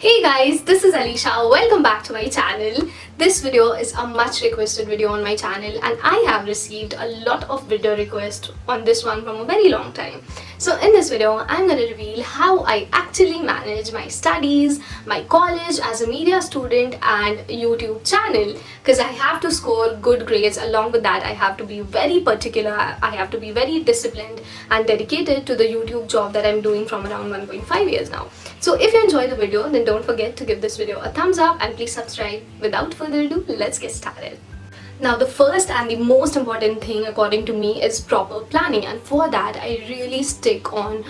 Hey guys, this is Alisha. Welcome back to my channel. This video is a much requested video on my channel and I have received a lot of video requests on this one from a very long time. So in this video, I'm going to reveal how I actually manage my studies, my college as a media student and YouTube channel, because I have to score good grades. Along with that, I have to be very particular, I have to be very disciplined and dedicated to the YouTube job that I'm doing from around 1.5 years now. So if you enjoyed the video, then don't forget to give this video a thumbs up and please subscribe. Without further ado, let's get started. Now the first and the most important thing according to me is proper planning, and for that I really stick on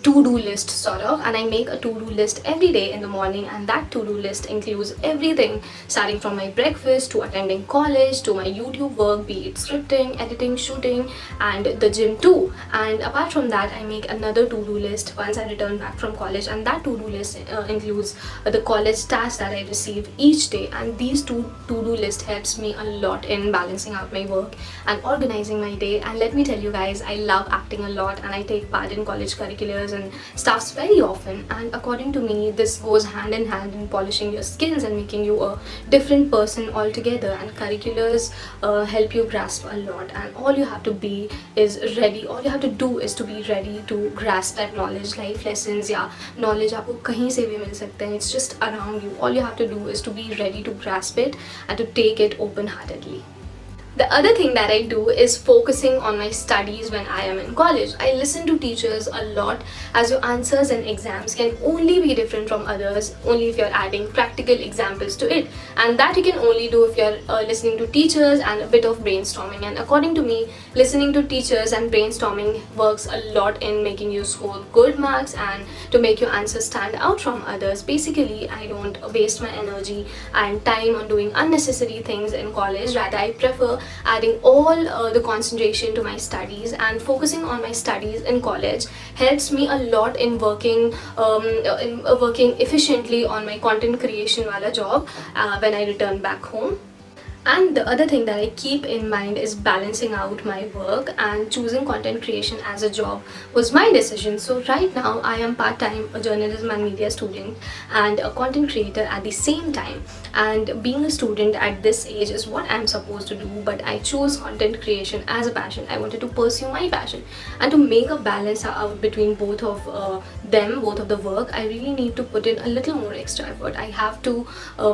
to-do list sort of, and I make a to-do list every day in the morning, and that to-do list includes everything starting from my breakfast to attending college to my YouTube work, be it scripting, editing, shooting and the gym too. And apart from that, I make another to-do list once I return back from college, and that to-do list includes the college tasks that I receive each day, and these to-do list helps me a lot in balancing out my work and organizing my day. And let me tell you guys, I love acting a lot and I take part in college curriculars and stuffs very often, and according to me this goes hand in hand in polishing your skills and making you a different person altogether. And curriculars help you grasp a lot, and all you have to be is ready, all you have to do is to be ready to grasp that knowledge. Life lessons या knowledge आपको कहीं से भी मिल सकते हैं, it's just around you. All you have to do is to be ready to grasp it and to take it open-heartedly. The other thing that I do is focusing on my studies when I am in college. I listen to teachers a lot, as your answers and exams can only be different from others only if you're adding practical examples to it, and that you can only do if you're listening to teachers and a bit of brainstorming. And according to me, listening to teachers and brainstorming works a lot in making you score good marks and to make your answers stand out from others. Basically, I don't waste my energy and time on doing unnecessary things in college. Rather, I prefer adding all the concentration to my studies, and focusing on my studies in college helps me a lot in working efficiently on my content creation wala job when I return back home. And the other thing that I keep in mind is balancing out my work, and choosing content creation as a job was my decision. So right now I am part-time a journalism and media student and a content creator at the same time, and being a student at this age is what I'm supposed to do, but I chose content creation as a passion. I wanted to pursue my passion, and to make a balance out between both of both of the work, I really need to put in a little more extra effort. I have to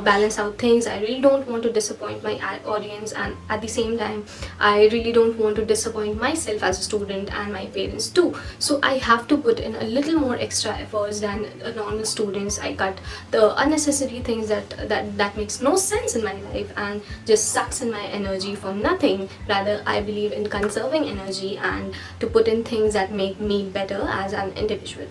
balance out things. I really don't want to disappoint my audience, and at the same time I really don't want to disappoint myself as a student and my parents too. So I have to put in a little more extra efforts than normal students. I cut the unnecessary things that makes no sense in my life and just sucks in my energy for nothing. Rather, I believe in conserving energy and to put in things that make me better as an individual.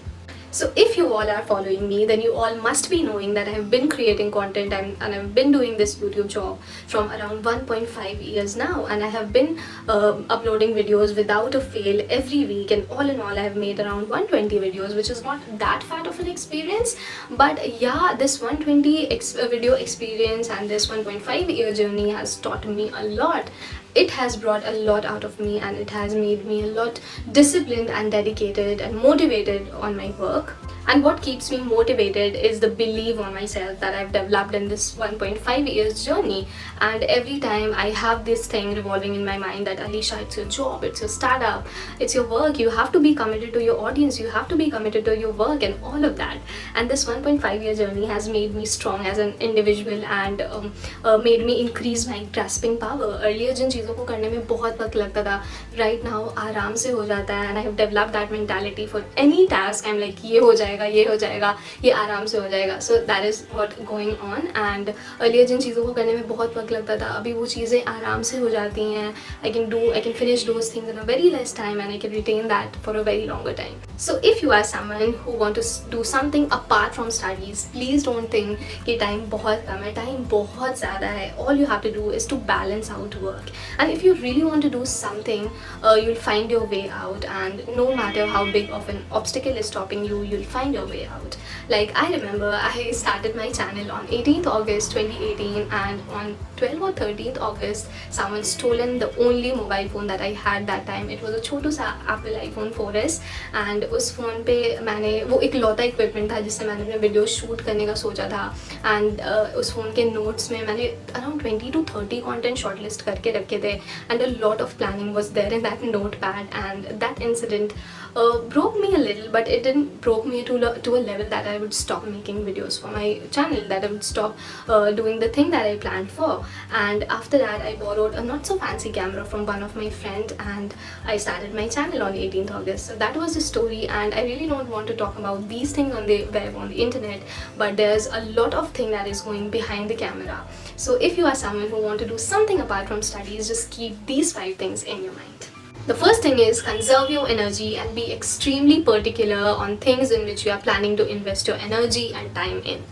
So if you all are following me, then you all must be knowing that I have been creating content and I've been doing this YouTube job from around 1.5 years now, and I have been uploading videos without a fail every week, and all in all I have made around 120 videos, which is not that fat of an experience. But yeah, this 120 video experience and this 1.5 year journey has taught me a lot. It has brought a lot out of me, and it has made me a lot disciplined and dedicated and motivated on my work. And what keeps me motivated is the belief on myself that I've developed in this 1.5 years journey. And every time I have this thing revolving in my mind that Alisha, it's your job, it's your startup, it's your work, you have to be committed to your audience, you have to be committed to your work and all of that. And this 1.5 year journey has made me strong as an individual and made me increase my grasping power. Earlier जिन चीज़ों को करने में बहुत वक्त लगता था, right now आराम से हो जाता है, and I have developed that mentality for any task. I'm like, ये हो जाएगा, ये हो जाएगा, ये आराम से हो जाएगा. So that is what going on. And earlier जिन चीज़ों को करने में बहुत वक्त लगता था, अभी वो चीज़ें आराम से हो जाती हैं. I can finish those things in a very less time, and I can retain that for a very longer time. So if you are someone who want to do something apart from studies, please don't think कि time बहुत कम है. Time बहुत ज़्यादा है. All you have to do is to balance out work. And if you really want to do something, you'll find your way out, and no matter how big of an obstacle is stopping you, you'll find your way out. Like, I remember I started my channel on 18th August 2018, and on 12th or 13th August someone stolen the only mobile phone that I had that time. It was a छोटू सा Apple iPhone 4S, and उस phone पे मैंने वो एक लौता equipment था जिससे मैंने अपने वीडियो शूट करने का सोचा था. एंड उस फ़ोन के नोट्स में मैंने अराउंड 20 to 30 कंटेंट शॉर्टलिस्ट करके रखे थे, and a lot of planning was there in that notepad. And that incident broke me a little, but it didn't broke me to a level that I would stop making videos for my channel, that I would stop doing the thing that I planned for. And after that I borrowed a not so fancy camera from one of my friends, and I started my channel on 18th August. So that was the story, and I really don't want to talk about these things on the web, on the internet, but there's a lot of thing that is going behind the camera. So if you are someone who want to do something apart from studies, just keep these 5 things in your mind. The first thing is conserve your energy and be extremely particular on things in which you are planning to invest your energy and time in.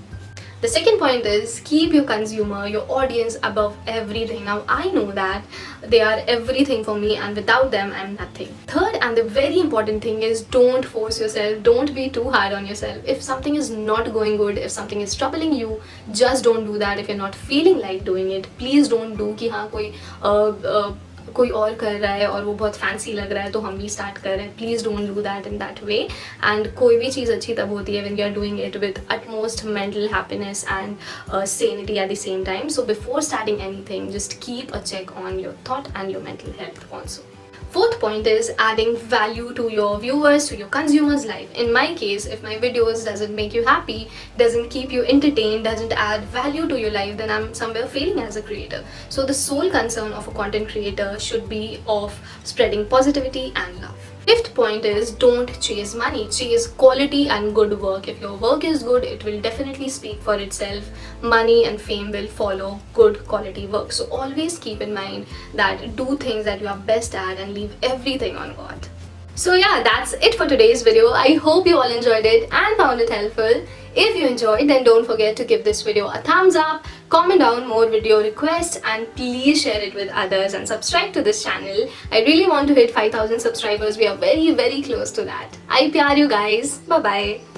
The second point is keep your consumer, your audience above everything. Now I know that they are everything for me, and without them I'm nothing. Third and the very important thing is don't force yourself, don't be too hard on yourself. If something is not going good, if something is troubling you, just don't do that. If you're not feeling like doing it, please don't do कि हाँ कोई और कर रहा है और वो बहुत फैंसी लग रहा है तो हम भी स्टार्ट कर रहे हैं. Please don't do that in that way. And कोई भी चीज़ अच्छी तब होती है when you are doing it with utmost mental happiness and sanity at the same time. So before starting anything, just keep a check on your thought and your mental health also. Fourth point is adding value to your viewers, to your consumers' life. In my case, if my videos doesn't make you happy, doesn't keep you entertained, doesn't add value to your life, then I'm somewhere failing as a creator. So the sole concern of a content creator should be of spreading positivity and love. Fifth point is don't chase money, chase quality and good work. If your work is good, it will definitely speak for itself. Money and fame will follow good quality work. So always keep in mind that do things that you are best at and leave everything on God. So yeah, that's it for today's video. I hope you all enjoyed it and found it helpful. If you enjoyed, then don't forget to give this video a thumbs up, comment down more video requests, and please share it with others and subscribe to this channel. I really want to hit 5,000 subscribers. We are very close to that. I Pyaar you guys. Bye bye.